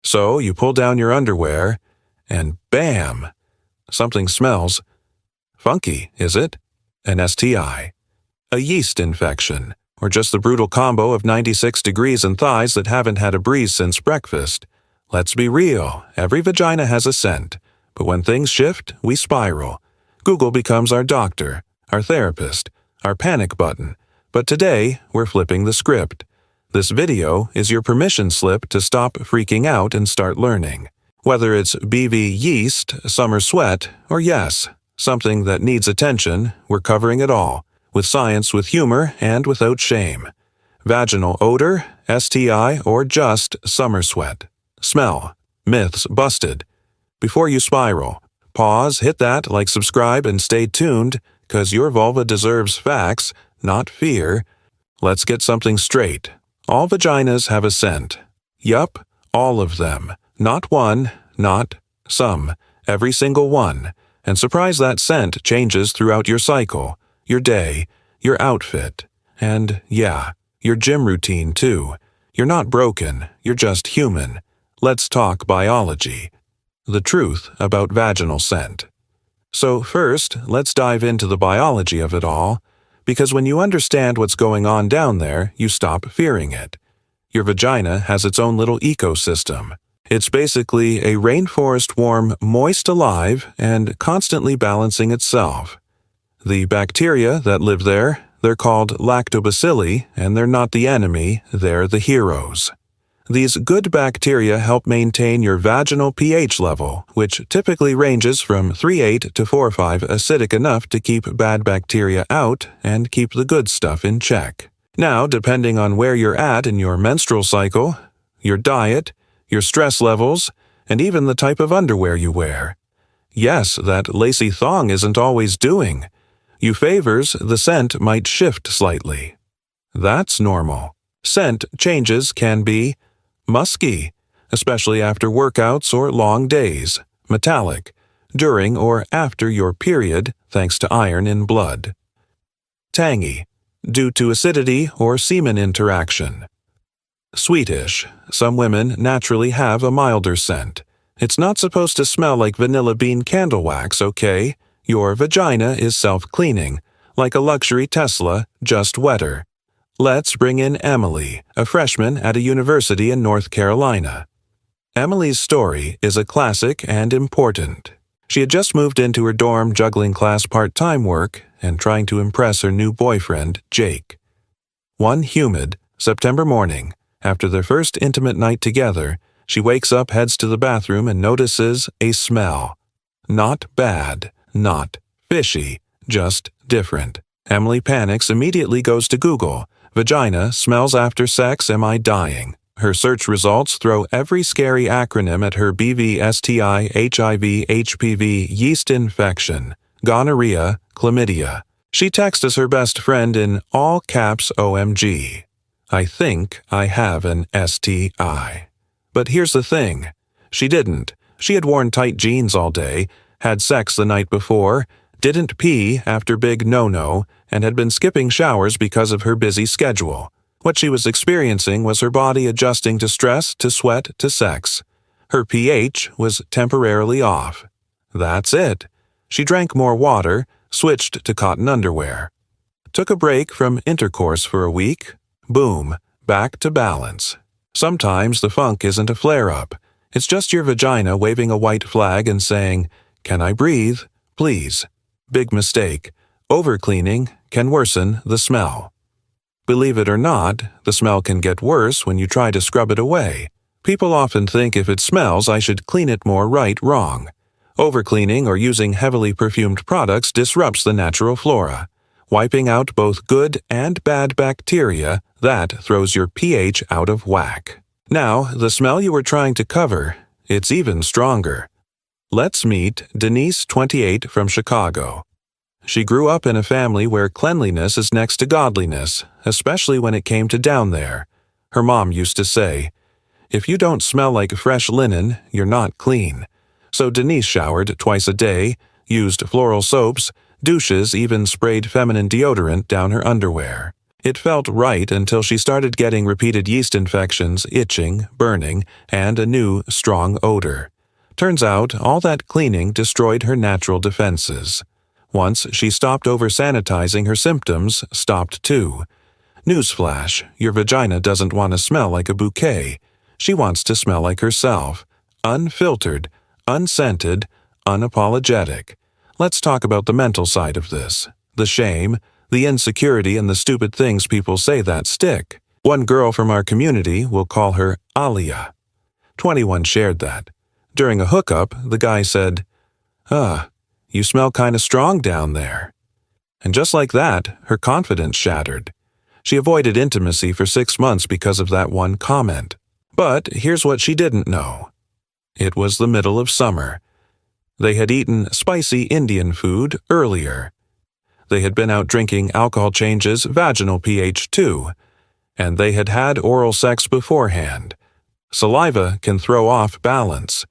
So you pull down your underwear, and bam! Something smells. Funky, is it? An STI. A yeast infection, or just the brutal combo of 96 degrees and thighs that haven't had a breeze since breakfast. Let's be real, every vagina has a scent, but when things shift, we spiral. Google becomes our doctor, our therapist, our panic button. But today, we're flipping the script. This video is your permission slip to stop freaking out and start learning. Whether it's BV yeast, summer sweat, or yes, something that needs attention, we're covering it all, with science, with humor, and without shame. Vaginal odor, STI, or just summer sweat. Smell. Myths busted. Before you spiral, pause, hit that, like, subscribe, and stay tuned, 'cause your vulva deserves facts, not fear. Let's get something straight. All vaginas have a scent. Yup, all of them. Not one, not some. Every single one. And surprise, that scent changes throughout your cycle, your day, your outfit, and, yeah, your gym routine too. You're not broken, you're just human. Let's talk biology. The truth about vaginal scent. So first, let's dive into the biology of it all, because when you understand what's going on down there, you stop fearing it. Your vagina has its own little ecosystem. It's basically a rainforest warm, moist alive, and constantly balancing itself. The bacteria that live there, they're called lactobacilli, and they're not the enemy, they're the heroes. These good bacteria help maintain your vaginal pH level, which typically ranges from 3.8 to 4.5 acidic, enough to keep bad bacteria out and keep the good stuff in check. Now, depending on where you're at in your menstrual cycle, your diet, your stress levels, and even the type of underwear you wear. Yes, that lacy thong isn't always doing you favors, the scent might shift slightly. That's normal. Scent changes can be musky, especially after workouts or long days, metallic, during or after your period, thanks to iron in blood. Tangy, due to acidity or semen interaction. Sweetish, some women naturally have a milder scent. It's not supposed to smell like vanilla bean candle wax, okay? Your vagina is self-cleaning, like a luxury Tesla, just wetter. Let's bring in Emily, a freshman at a university in North Carolina. Emily's story is a classic and important. She had just moved into her dorm juggling class part-time work and trying to impress her new boyfriend, Jake. One humid, September morning, after their first intimate night together, she wakes up, heads to the bathroom, and notices a smell. Not bad, not fishy, just different. Emily panics, immediately goes to Google. Vagina, smells after sex, am I dying? Her search results throw every scary acronym at her: BV, STI, HIV, HPV, yeast infection, gonorrhea, chlamydia. She texts her best friend in all caps OMG. I think I have an STI. But here's the thing. She didn't. She had worn tight jeans all day, had sex the night before, didn't pee after big no-no, and had been skipping showers because of her busy schedule. What she was experiencing was her body adjusting to stress, to sweat, to sex. Her pH was temporarily off. That's it. She drank more water, switched to cotton underwear. Took a break from intercourse for a week. Boom, back to balance. Sometimes the funk isn't a flare-up. It's just your vagina waving a white flag and saying, "Can I breathe? Please." Big mistake. Overcleaning can worsen the smell. Believe it or not, the smell can get worse when you try to scrub it away. People often think if it smells, I should clean it more. Wrong. Overcleaning or using heavily perfumed products disrupts the natural flora. Wiping out both good and bad bacteria, that throws your pH out of whack. Now, the smell you were trying to cover, it's even stronger. Let's meet Denise, 28, from Chicago. She grew up in a family where cleanliness is next to godliness, especially when it came to down there. Her mom used to say, "If you don't smell like fresh linen, you're not clean." So Denise showered twice a day, used floral soaps, douches, even sprayed feminine deodorant down her underwear. It felt right until she started getting repeated yeast infections, itching, burning, and a new, strong odor. Turns out, all that cleaning destroyed her natural defenses. Once she stopped over-sanitizing, her symptoms stopped too. Newsflash, your vagina doesn't want to smell like a bouquet. She wants to smell like herself. Unfiltered, unscented, unapologetic. Let's talk about the mental side of this. The shame, the insecurity, and the stupid things people say that stick. One girl from our community, we'll call her Alia. 21 shared that. During a hookup, the guy said, you smell kinda strong down there. And just like that, her confidence shattered. She avoided intimacy for 6 months because of that one comment. But here's what she didn't know. It was the middle of summer. They had eaten spicy Indian food earlier. They had been out drinking alcohol changes vaginal pH 2, and they had had oral sex beforehand. Saliva can throw off balance.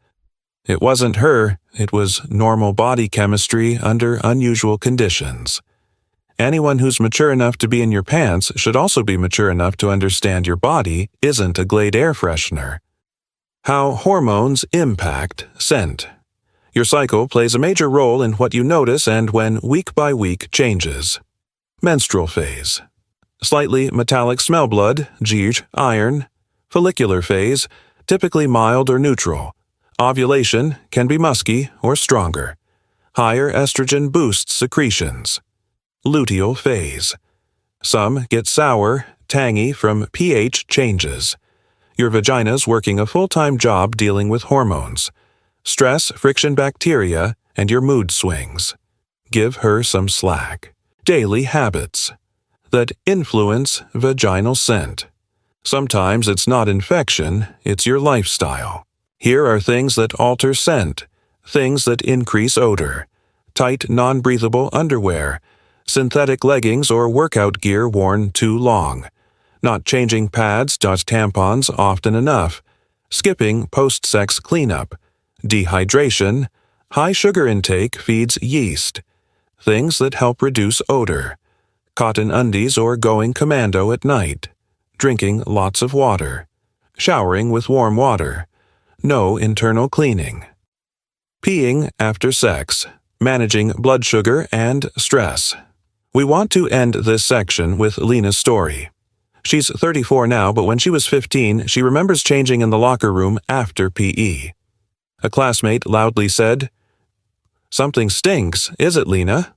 It wasn't her, it was normal body chemistry under unusual conditions. Anyone who's mature enough to be in your pants should also be mature enough to understand your body isn't a Glade air freshener. How hormones impact scent. Your cycle plays a major role in what you notice and when week by week changes. Menstrual phase. Slightly metallic smell blood, iron. Follicular phase, typically mild or neutral. Ovulation can be musky or stronger. Higher estrogen boosts secretions. Luteal phase. Some get sour, tangy from pH changes. Your vagina's working a full-time job dealing with hormones. Stress, friction, bacteria, and your mood swings. Give her some slack. Daily habits that influence vaginal scent. Sometimes it's not infection, it's your lifestyle. Here are things that alter scent, things that increase odor. Tight, non-breathable underwear, synthetic leggings or workout gear worn too long. Not changing pads, tampons often enough. Skipping post-sex cleanup. Dehydration. High sugar intake feeds yeast. Things that help reduce odor. Cotton undies or going commando at night. Drinking lots of water. Showering with warm water. No internal cleaning. Peeing after sex. Managing blood sugar and stress. We want to end this section with Lena's story. She's 34 now, but when she was 15, she remembers changing in the locker room after PE. A classmate loudly said, "Something stinks, is it, Lena?"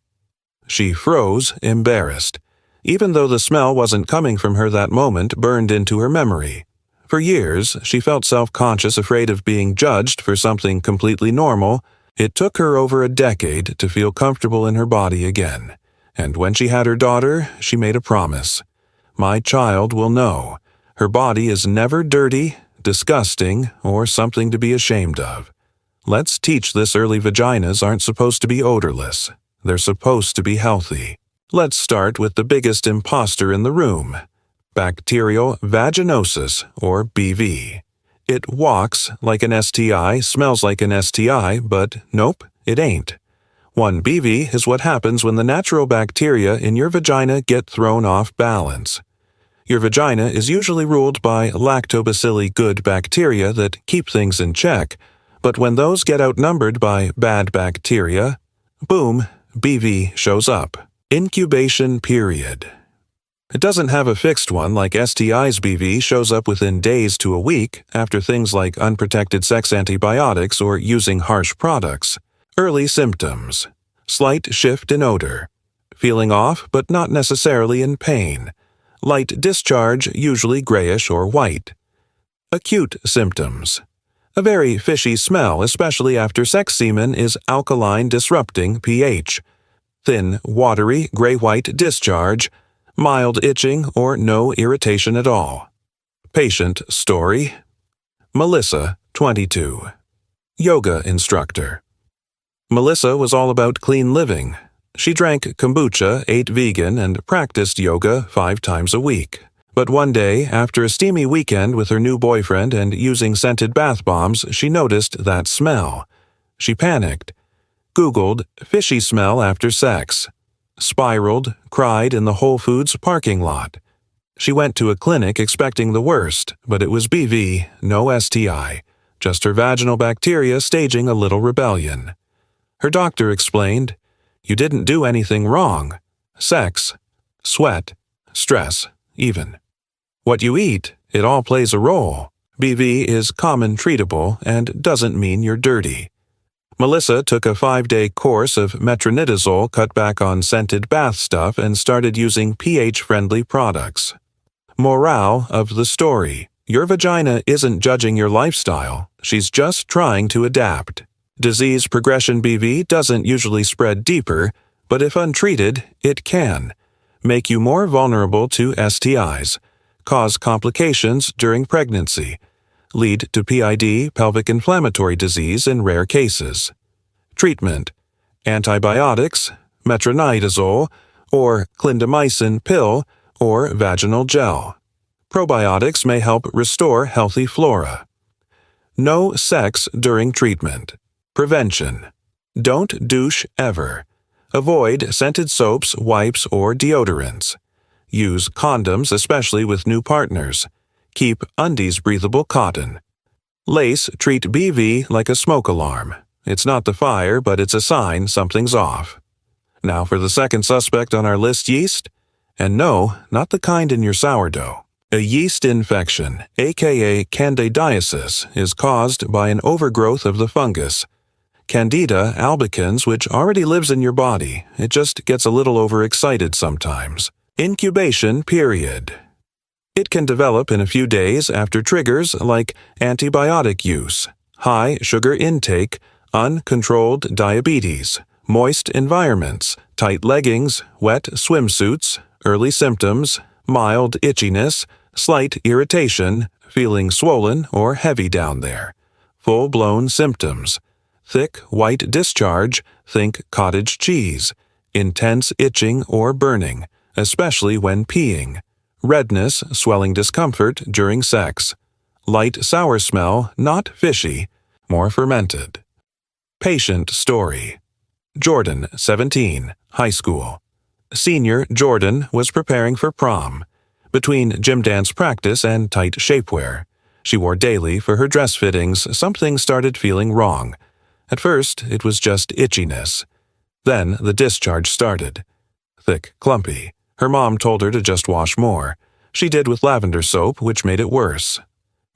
She froze, embarrassed. Even though the smell wasn't coming from her that moment, burned into her memory. For years, she felt self-conscious, afraid of being judged for something completely normal. It took her over a decade to feel comfortable in her body again. And when she had her daughter, she made a promise. My child will know. Her body is never dirty, disgusting, or something to be ashamed of. Let's teach this early vaginas aren't supposed to be odorless. They're supposed to be healthy. Let's start with the biggest imposter in the room. Bacterial vaginosis, or BV. It walks like an STI, smells like an STI, but nope, it ain't. 1 BV is what happens when the natural bacteria in your vagina get thrown off balance. Your vagina is usually ruled by lactobacilli good bacteria that keep things in check, but when those get outnumbered by bad bacteria, boom, BV shows up. Incubation period. It doesn't have a fixed one like STIs. BV shows up within days to a week after things like unprotected sex antibiotics or using harsh products. Early symptoms. Slight shift in odor. Feeling off but not necessarily in pain. Light discharge, usually grayish or white. Acute symptoms. A very fishy smell, especially after sex semen is alkaline, disrupting pH. Thin, watery, gray-white discharge. Mild itching or no irritation at all. Patient story. Melissa, 22. Yoga instructor. Melissa was all about clean living. She drank kombucha, ate vegan, and practiced yoga 5 times a week. But one day, after a steamy weekend with her new boyfriend and using scented bath bombs, she noticed that smell. She panicked. Googled fishy smell after sex. Spiraled, cried in the Whole Foods parking lot. She went to a clinic expecting the worst, but it was BV, no STI, just her vaginal bacteria staging a little rebellion. Her doctor explained, "You didn't do anything wrong. Sex, sweat, stress, even. What you eat, it all plays a role. BV is common treatable and doesn't mean you're dirty." Melissa took a 5-day course of metronidazole, cut back on scented bath stuff, and started using pH-friendly products. Morale of the story: your vagina isn't judging your lifestyle, she's just trying to adapt. Disease progression BV doesn't usually spread deeper, but if untreated, it can. Make you more vulnerable to STIs, cause complications during pregnancy, lead to PID, pelvic inflammatory disease in rare cases. Treatment: antibiotics, metronidazole, or clindamycin pill, or vaginal gel. Probiotics may help restore healthy flora. No sex during treatment. Prevention: don't douche ever. Avoid scented soaps, wipes, or deodorants. Use condoms, especially with new partners. Keep undies breathable cotton. Lace treat BV like a smoke alarm. It's not the fire, but it's a sign something's off. Now for the second suspect on our list, yeast. And no, not the kind in your sourdough. A yeast infection, aka candidiasis, is caused by an overgrowth of the fungus Candida albicans, which already lives in your body. It just gets a little overexcited sometimes. Incubation period. It can develop in a few days after triggers like antibiotic use, high sugar intake, uncontrolled diabetes, moist environments, tight leggings, wet swimsuits, early symptoms, mild itchiness, slight irritation, feeling swollen or heavy down there, full-blown symptoms, thick white discharge, think cottage cheese, intense itching or burning, especially when peeing, redness, swelling discomfort during sex, light sour smell, not fishy, more fermented. Patient story. Jordan, 17, high school. Senior Jordan was preparing for prom. Between gym dance practice and tight shapewear she wore daily for her dress fittings, something started feeling wrong. At first, it was just itchiness. Then the discharge started. Thick, clumpy. Her mom told her to just wash more. She did with lavender soap, which made it worse.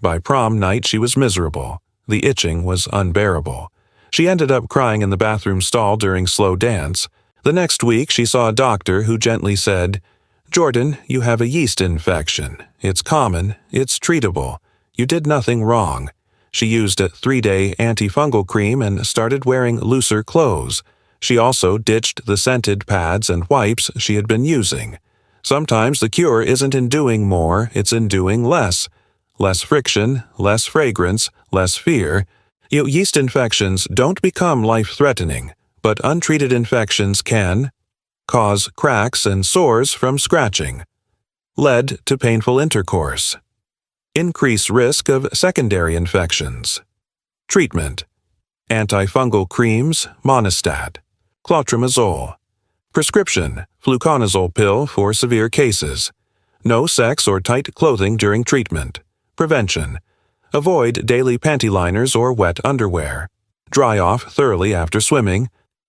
By prom night, she was miserable. The itching was unbearable. She ended up crying in the bathroom stall during slow dance. The next week, she saw a doctor who gently said, "Jordan, you have a yeast infection. It's common. It's treatable. You did nothing wrong." She used a 3-day antifungal cream and started wearing looser clothes. She also ditched the scented pads and wipes she had been using. Sometimes the cure isn't in doing more, it's in doing less. Less friction, less fragrance, less fear. Yeast infections don't become life-threatening, but untreated infections can cause cracks and sores from scratching, lead to painful intercourse, increase risk of secondary infections. Treatment: antifungal creams, Monistat, clotrimazole. Prescription: fluconazole pill for severe cases. No sex or tight clothing during treatment. Prevention: avoid daily panty liners or wet underwear. Dry off thoroughly after swimming.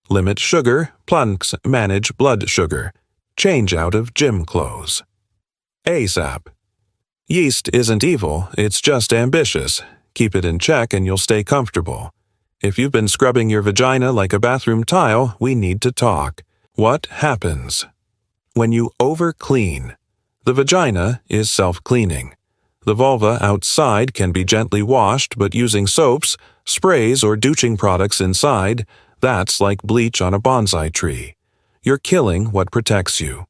Limit sugar, plunks, manage blood sugar. Change out of gym clothes. ASAP. Yeast isn't evil, it's just ambitious. Keep it in check and you'll stay comfortable. If you've been scrubbing your vagina like a bathroom tile, we need to talk. What happens? When you over-clean. The vagina is self-cleaning. The vulva outside can be gently washed, but using soaps, sprays, or douching products inside, that's like bleach on a bonsai tree. You're killing what protects you.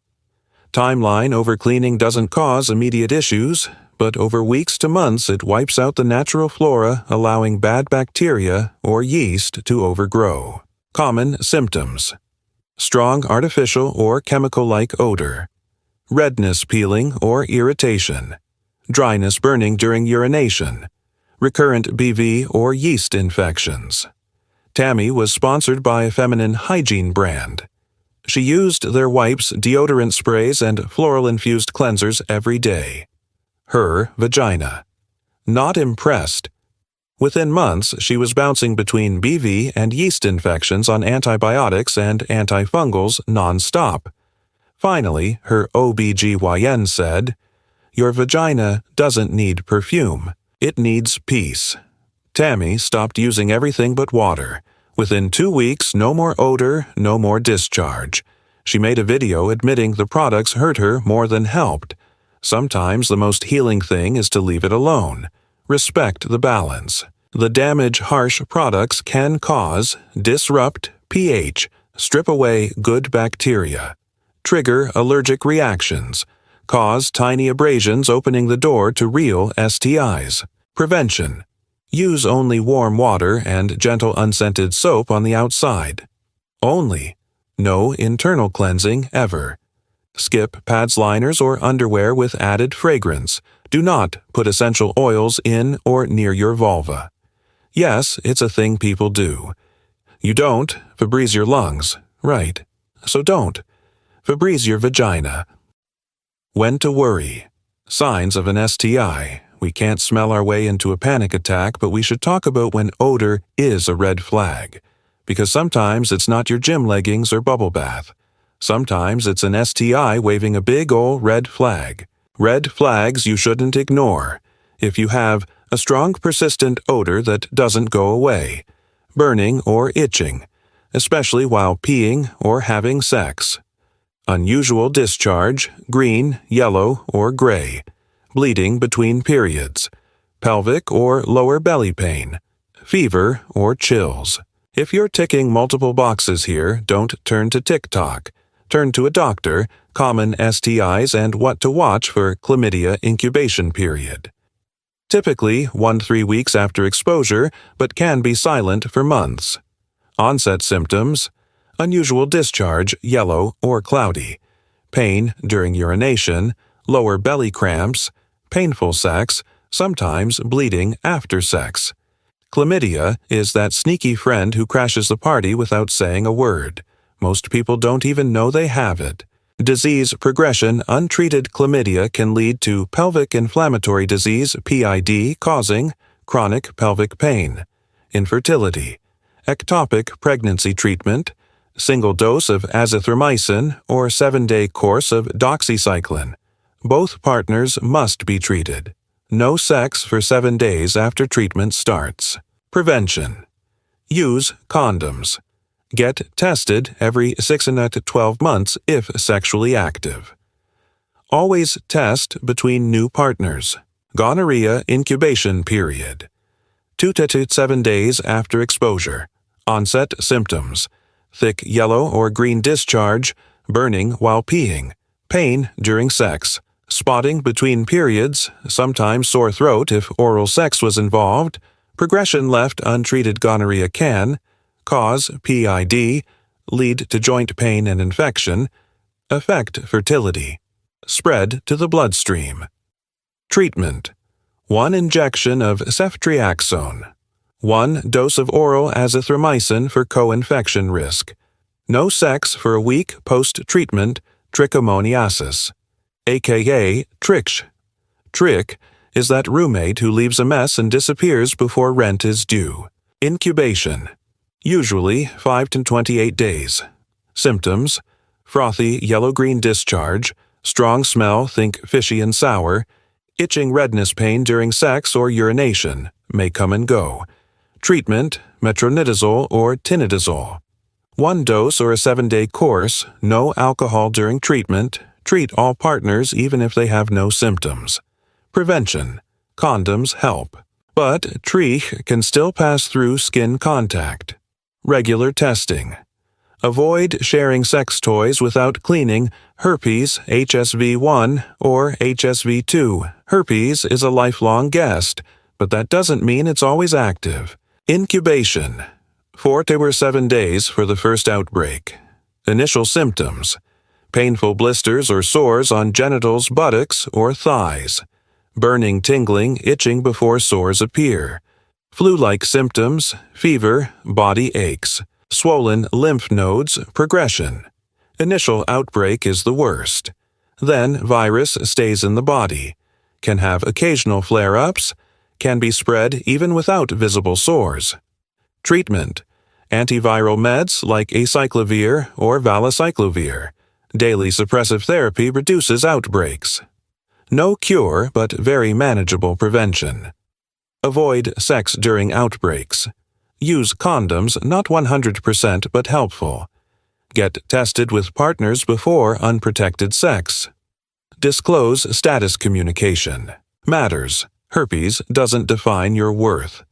Timeline: overcleaning doesn't cause immediate issues, but over weeks to months it wipes out the natural flora, allowing bad bacteria or yeast to overgrow. Common symptoms: strong artificial or chemical-like odor, redness, peeling, or irritation, dryness, burning during urination, recurrent BV or yeast infections. Tammy was sponsored by a feminine hygiene brand. She used their wipes, deodorant sprays, and floral-infused cleansers every day. Her vagina. Not impressed. Within months, she was bouncing between BV and yeast infections on antibiotics and antifungals non-stop. Finally, her OBGYN said, "Your vagina doesn't need perfume. It needs peace." Tammy stopped using everything but water. Within 2 weeks, no more odor, no more discharge. She made a video admitting the products hurt her more than helped. Sometimes the most healing thing is to leave it alone. Respect the balance. The damage harsh products can cause, disrupt pH, strip away good bacteria, trigger allergic reactions, cause tiny abrasions opening the door to real STIs. Prevention. Use only warm water and gentle unscented soap on the outside. Only. No internal cleansing ever. Skip pads, liners, or underwear with added fragrance. Do not put essential oils in or near your vulva. Yes, it's a thing people do. You don't, Febreze your lungs. Right. So don't. Febreze your vagina. When to worry. Signs of an STI. We can't smell our way into a panic attack, but we should talk about when odor is a red flag. Because sometimes it's not your gym leggings or bubble bath. Sometimes it's an STI waving a big ol' red flag. Red flags you shouldn't ignore. If you have a strong persistent odor that doesn't go away, burning or itching, especially while peeing or having sex. Unusual discharge, green, yellow, or gray. Bleeding between periods, pelvic or lower belly pain, fever or chills. If you're ticking multiple boxes here, don't turn to TikTok. Turn to a doctor, common STIs, and what to watch for chlamydia incubation period. Typically 1-3 weeks after exposure, but can be silent for months. Onset symptoms: unusual discharge, yellow or cloudy, pain during urination, lower belly cramps, painful sex, sometimes bleeding after sex. Chlamydia is that sneaky friend who crashes the party without saying a word. Most people don't even know they have it. Disease progression: untreated chlamydia can lead to pelvic inflammatory disease (PID) causing chronic pelvic pain, infertility, ectopic pregnancy treatment, single dose of azithromycin or 7-day course of doxycycline. Both partners must be treated. No sex for 7 days after treatment starts. Prevention. Use condoms. Get tested every 6 to 12 months if sexually active. Always test between new partners. Gonorrhea incubation period. 2 to 7 days after exposure. Onset symptoms: thick yellow or green discharge, burning while peeing, pain during sex, spotting between periods, sometimes sore throat if oral sex was involved. Progression left untreated gonorrhea can cause PID, lead to joint pain and infection, affect fertility, spread to the bloodstream. Treatment: 1 injection of ceftriaxone, 1 dose of oral azithromycin for co-infection risk. No sex for a week post-treatment trichomoniasis, aka trich. Trich is that roommate who leaves a mess and disappears before rent is due. Incubation: usually 5 to 28 days. Symptoms: frothy yellow-green discharge, strong smell, think fishy and sour, itching redness pain during sex or urination, may come and go. Treatment: metronidazole or tinidazole. 1 dose or a 7-day course, no alcohol during treatment. Treat all partners even if they have no symptoms. Prevention: condoms help, but trich can still pass through skin contact. Regular testing. Avoid sharing sex toys without cleaning herpes HSV1 or HSV2. Herpes is a lifelong guest, but that doesn't mean it's always active. Incubation: 4 to 7 days for the first outbreak. Initial symptoms: painful blisters or sores on genitals, buttocks, or thighs. Burning, tingling, itching before sores appear. Flu-like symptoms: fever, body aches, swollen lymph nodes, progression. Initial outbreak is the worst. Then virus stays in the body, can have occasional flare-ups, can be spread even without visible sores. Treatment: antiviral meds like acyclovir or valacyclovir. Daily suppressive therapy reduces outbreaks. No cure, but very manageable prevention. Avoid sex during outbreaks. Use condoms, not 100% but helpful. Get tested with partners before unprotected sex. Disclose status communication. Matters. Herpes doesn't define your worth.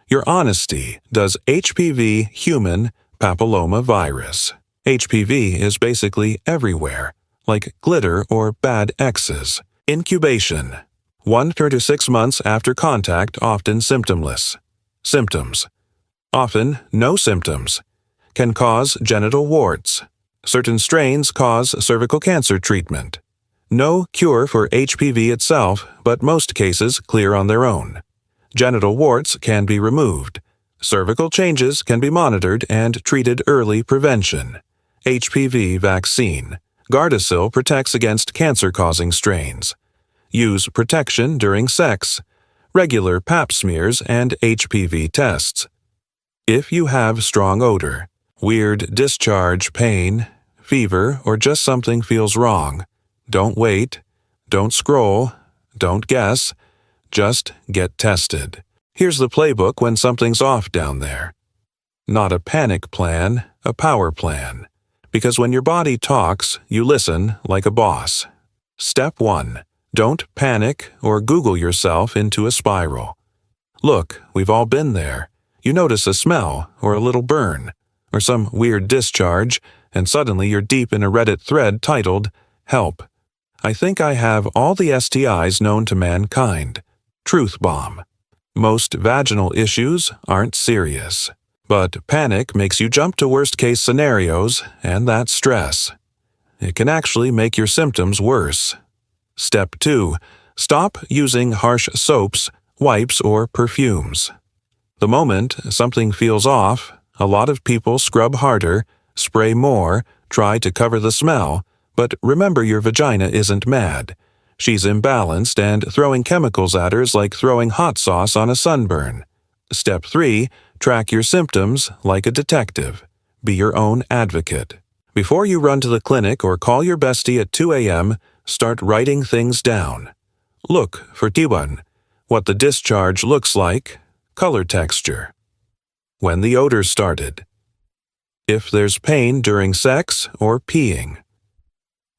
Your honesty does HPV human papillomavirus. HPV is basically everywhere, like glitter or bad exes. Incubation: 1 to 6 months after contact, often symptomless. Symptoms: often no symptoms. Can cause genital warts. Certain strains cause cervical cancer treatment. No cure for HPV itself, but most cases clear on their own. Genital warts can be removed. Cervical changes can be monitored and treated early. Prevention: HPV vaccine. Gardasil protects against cancer-causing strains. Use protection during sex. Regular pap smears and HPV tests. If you have strong odor, weird discharge, pain, fever, or just something feels wrong, don't wait, don't scroll, don't guess, just get tested. Here's the playbook when something's off down there. Not a panic plan, a power plan. Because when your body talks, you listen like a boss. Step 1. Don't panic or Google yourself into a spiral. Look, we've all been there. You notice a smell or a little burn or some weird discharge, and suddenly you're deep in a Reddit thread titled, "Help. I think I have all the STIs known to mankind." Truth bomb. Most vaginal issues aren't serious, but panic makes you jump to worst-case scenarios, and that's stress. It can actually make your symptoms worse. Step 2. Stop using harsh soaps, wipes, or perfumes. The moment something feels off, a lot of people scrub harder, spray more, try to cover the smell, but remember your vagina isn't mad. She's imbalanced, and throwing chemicals at her is like throwing hot sauce on a sunburn. Step 3. Track your symptoms like a detective. Be your own advocate. Before you run to the clinic or call your bestie at 2 a.m., start writing things down. Look for T1, what the discharge looks like, color texture, when the odor started, if there's pain during sex or peeing,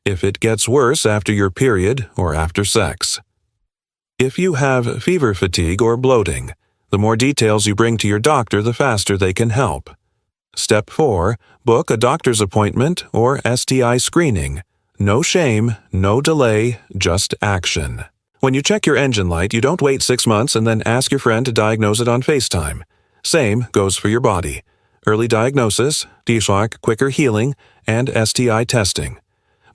if it gets worse after your period or after sex, if you have fever fatigue or bloating. The more details you bring to your doctor, the faster they can help. Step 4. Book a doctor's appointment or STI screening. No shame, no delay, just action. When you check your engine light, you don't wait 6 months and then ask your friend to diagnose it on FaceTime. Same goes for your body. Early diagnosis, quicker healing, and STI testing.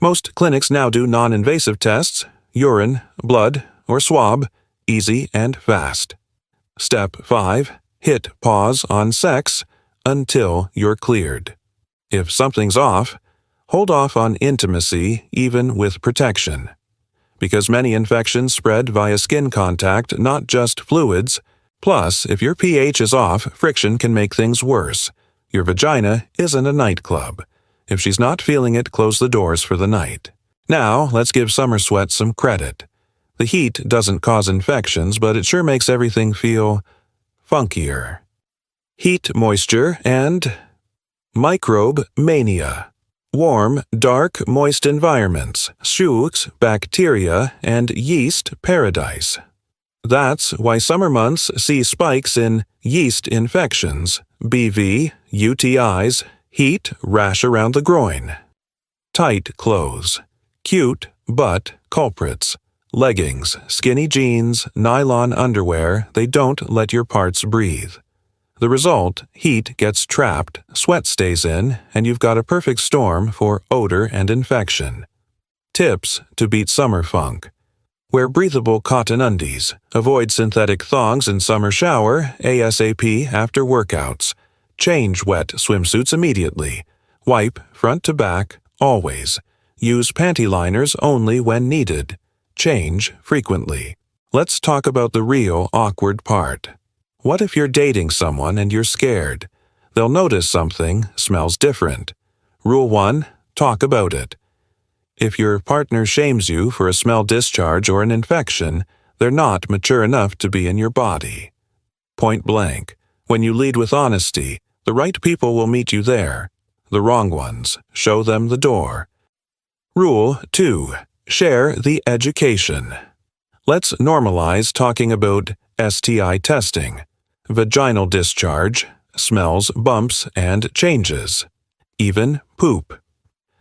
Most clinics now do non-invasive tests, urine, blood, or swab, easy and fast. Step 5. Hit pause on sex until you're cleared. If something's off, hold off on intimacy even with protection. Because many infections spread via skin contact, not just fluids. Plus, if your pH is off, friction can make things worse. Your vagina isn't a nightclub. If she's not feeling it, close the doors for the night. Now, let's give summer sweat some credit. The heat doesn't cause infections, but it sure makes everything feel funkier. Heat moisture and microbe mania. Warm, dark, moist environments, shooks, bacteria, and yeast paradise. That's why summer months see spikes in yeast infections, BV, UTIs, heat, rash around the groin. Tight clothes, cute but culprits. Leggings, skinny jeans, nylon underwear, they don't let your parts breathe. The result, heat gets trapped, sweat stays in, and you've got a perfect storm for odor and infection. Tips to beat summer funk. Wear breathable cotton undies. Avoid synthetic thongs in summer shower, ASAP after workouts. Change wet swimsuits immediately. Wipe front to back Always. Use panty liners only when needed. Change frequently. Let's talk about the real awkward part. What if you're dating someone and you're scared? They'll notice something smells different. Rule 1. Talk about it. If your partner shames you for a smell discharge or an infection, they're not mature enough to be in your body. Point blank. When you lead with honesty, the right people will meet you there. The wrong ones, show them the door. Rule 2. Share the education. Let's normalize talking about STI testing, vaginal discharge, smells, bumps, and changes. Even poop.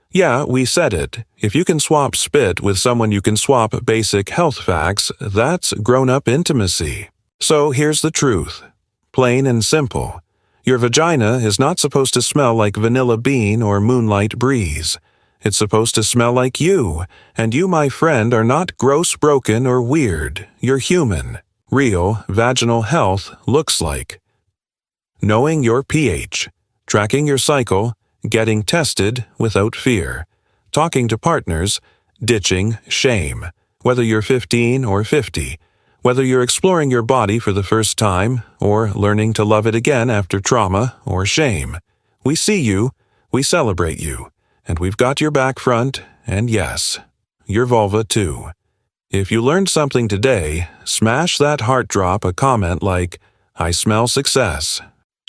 Yeah, we said it. If you can swap spit with someone you can swap basic health facts, that's grown-up intimacy. So here's the truth. Plain and simple. Your vagina is not supposed to smell like vanilla bean or moonlight breeze. It's supposed to smell like you, and you, my friend, are not gross, broken, or weird. You're human. Real vaginal health looks like knowing your pH, tracking your cycle, getting tested without fear, talking to partners, ditching shame, whether you're 15 or 50, whether you're exploring your body for the first time or learning to love it again after trauma or shame. We see you, we celebrate you, and we've got your back front, and yes, your vulva too. If you learned something today, smash that heart drop a comment like, "I smell success,"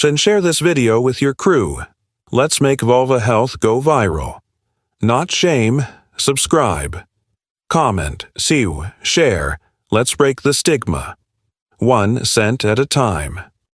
and share this video with your crew. Let's make vulva health go viral. Not shame, subscribe. Comment, share, let's break the stigma. 1 cent at a time.